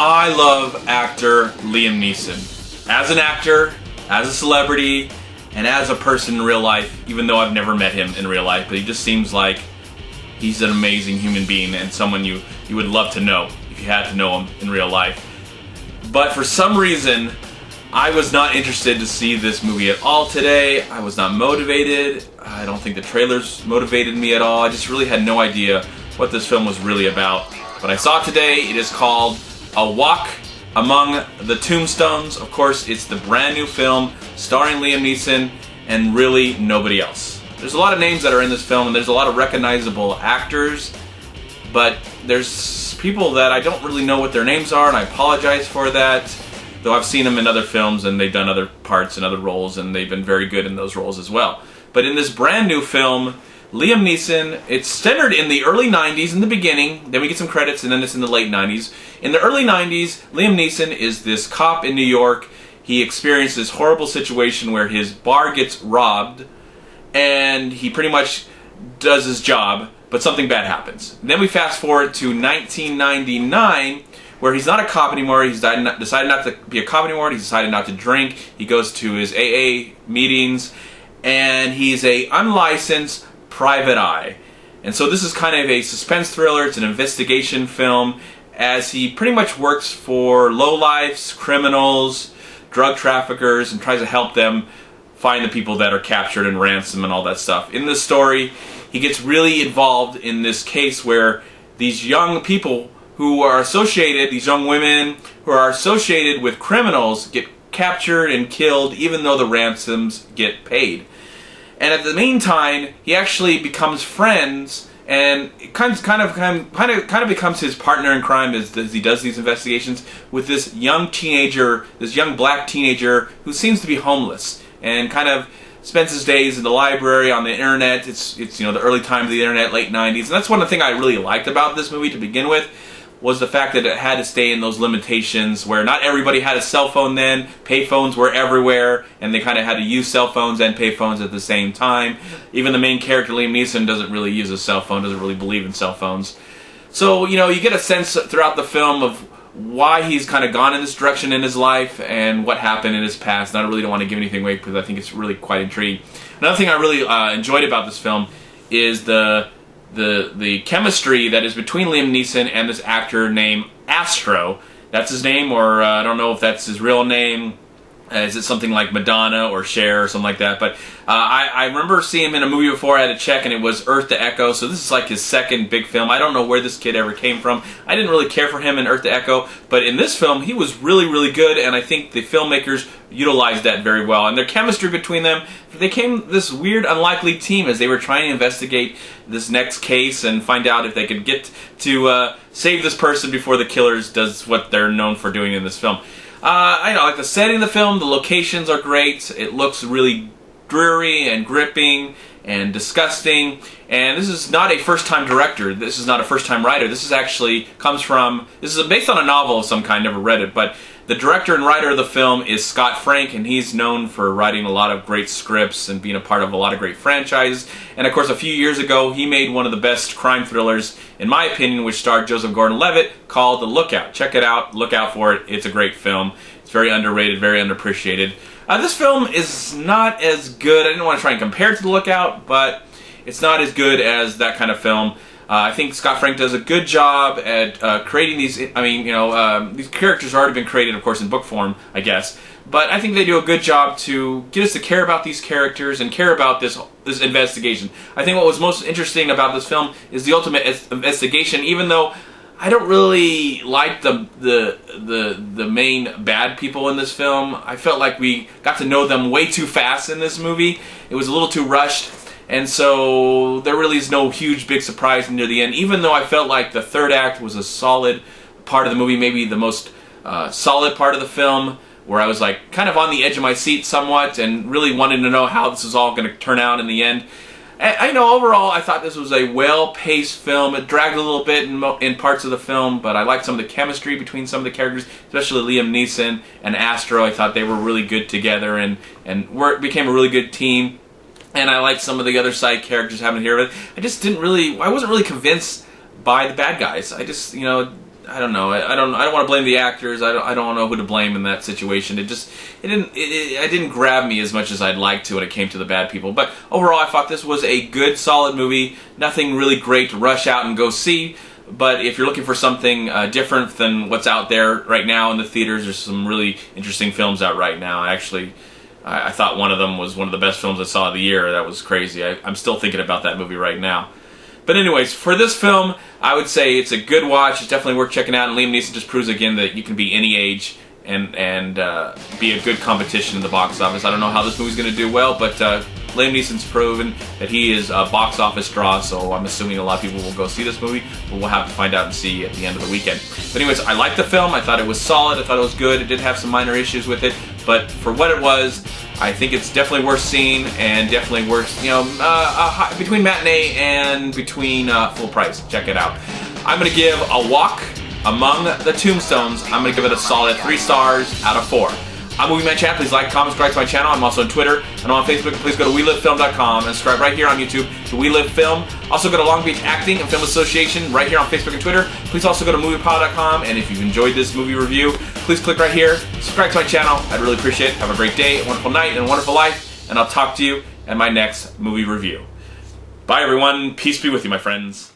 I love actor Liam Neeson. As an actor, as a celebrity, and as a person in real life, even though I've never met him in real life, but he just seems like he's an amazing human being and someone you would love to know if you had to know him in real life. But for some reason, I was not interested to see this movie at all today. I was not motivated. I don't think the trailers motivated me at all. I just really had no idea what this film was really about. But I saw it today. It is called A Walk Among the Tombstones. Of course, it's the brand new film starring Liam Neeson and really nobody else. There's a lot of names that are in this film and there's a lot of recognizable actors, but there's people that I don't really know what their names are, and I apologize for that. Though I've seen them in other films and they've done other parts and other roles and they've been very good in those roles as well. But in this brand new film, Liam Neeson, it's centered in the early 90s in the beginning, then we get some credits, and then it's in the late 90s. In the early 90s, Liam Neeson is this cop in New York. He experienced this horrible situation where his bar gets robbed, and he pretty much does his job, but something bad happens. And then we fast forward to 1999, where he's not a cop anymore. He's decided not to be a cop anymore. He's decided not to drink. He goes to his AA meetings, and he's a unlicensed private eye. And so this is kind of a suspense thriller. It's an investigation film, as he pretty much works for lowlifes, criminals, drug traffickers, and tries to help them find the people that are captured and ransom and all that stuff. In this story, he gets really involved in this case where these young people who are associated, these young women who are associated with criminals, get captured and killed even though the ransoms get paid. And at the meantime, he actually becomes friends, and it kind of becomes his partner in crime as he does these investigations with this young teenager, this young black teenager who seems to be homeless and kind of spends his days in the library, on the internet. It's the early time of the internet, late 90s, and that's one of the things I really liked about this movie to begin with, was the fact that it had to stay in those limitations where not everybody had a cell phone then. Payphones were everywhere, and they kind of had to use cell phones and payphones at the same time. Even the main character, Liam Neeson, doesn't really use a cell phone, doesn't really believe in cell phones. So, you get a sense throughout the film of why he's kind of gone in this direction in his life and what happened in his past. And I really don't want to give anything away because I think it's really quite intriguing. Another thing I really enjoyed about this film is the chemistry that is between Liam Neeson and this actor named Astro. That's his name, or I don't know if that's his real name. Is it something like Madonna or Cher or something like that? But I remember seeing him in a movie before. I had to check, and it was Earth to Echo. So this is like his second big film. I don't know where this kid ever came from. I didn't really care for him in Earth to Echo, but in this film, he was really, really good, and I think the filmmakers utilized that very well. And their chemistry between them, they became this weird, unlikely team as they were trying to investigate this next case and find out if they could get to save this person before the killers does what they're known for doing in this film. I like the setting of the film. The locations are great. It looks really dreary and gripping and disgusting. And this is not a first-time director. This is not a first-time writer. This is actually this is based on a novel of some kind. Never read it, but the director and writer of the film is Scott Frank, and he's known for writing a lot of great scripts and being a part of a lot of great franchises. And of course, a few years ago, he made one of the best crime thrillers, in my opinion, which starred Joseph Gordon-Levitt, called The Lookout. Check it out. Look out for it. It's a great film. It's very underrated, very underappreciated. This film is not as good. I didn't want to try and compare it to The Lookout, but it's not as good as that kind of film. I think Scott Frank does a good job at creating these. These characters have already been created, of course, in book form, I guess. But I think they do a good job to get us to care about these characters and care about this investigation. I think what was most interesting about this film is the ultimate investigation. Even though I don't really like the main bad people in this film, I felt like we got to know them way too fast in this movie. It was a little too rushed. And so there really is no huge big surprise near the end, even though I felt like the third act was a solid part of the movie, maybe the most solid part of the film, where I was like kind of on the edge of my seat somewhat and really wanted to know how this was all going to turn out in the end. And, overall, I thought this was a well-paced film. It dragged a little bit in parts of the film, but I liked some of the chemistry between some of the characters, especially Liam Neeson and Astro. I thought they were really good together and became a really good team. And I liked some of the other side characters having here, but I wasn't really convinced by the bad guys. I just, I don't know. I don't want to blame the actors. I don't know who to blame in that situation. It didn't grab me as much as I'd like to when it came to the bad people. But overall, I thought this was a good, solid movie. Nothing really great to rush out and go see. But if you're looking for something different than what's out there right now in the theaters, there's some really interesting films out right now. I thought one of them was one of the best films I saw of the year. That was crazy. I'm still thinking about that movie right now. But anyways, for this film, I would say it's a good watch. It's definitely worth checking out. And Liam Neeson just proves again that you can be any age and be a good competition in the box office. I don't know how this movie's going to do well, but Liam Neeson's proven that he is a box office draw, so I'm assuming a lot of people will go see this movie, but we'll have to find out and see at the end of the weekend. But anyways, I liked the film. I thought it was solid. I thought it was good. It did have some minor issues with it, but for what it was, I think it's definitely worth seeing and definitely worth, between matinee and between full price. Check it out. I'm going to give A Walk Among the Tombstones, I'm going to give it a solid 3 stars out of 4. I'm MovieManCHAD. Please like, comment, subscribe to my channel. I'm also on Twitter and on Facebook. Please go to WeLiveFilm.com and subscribe right here on YouTube to We Live Film. Also go to Long Beach Acting and Film Association right here on Facebook and Twitter. Please also go to MoviePod.com, and if you've enjoyed this movie review, please click right here. Subscribe to my channel. I'd really appreciate it. Have a great day, a wonderful night, and a wonderful life, and I'll talk to you at my next movie review. Bye, everyone. Peace be with you, my friends.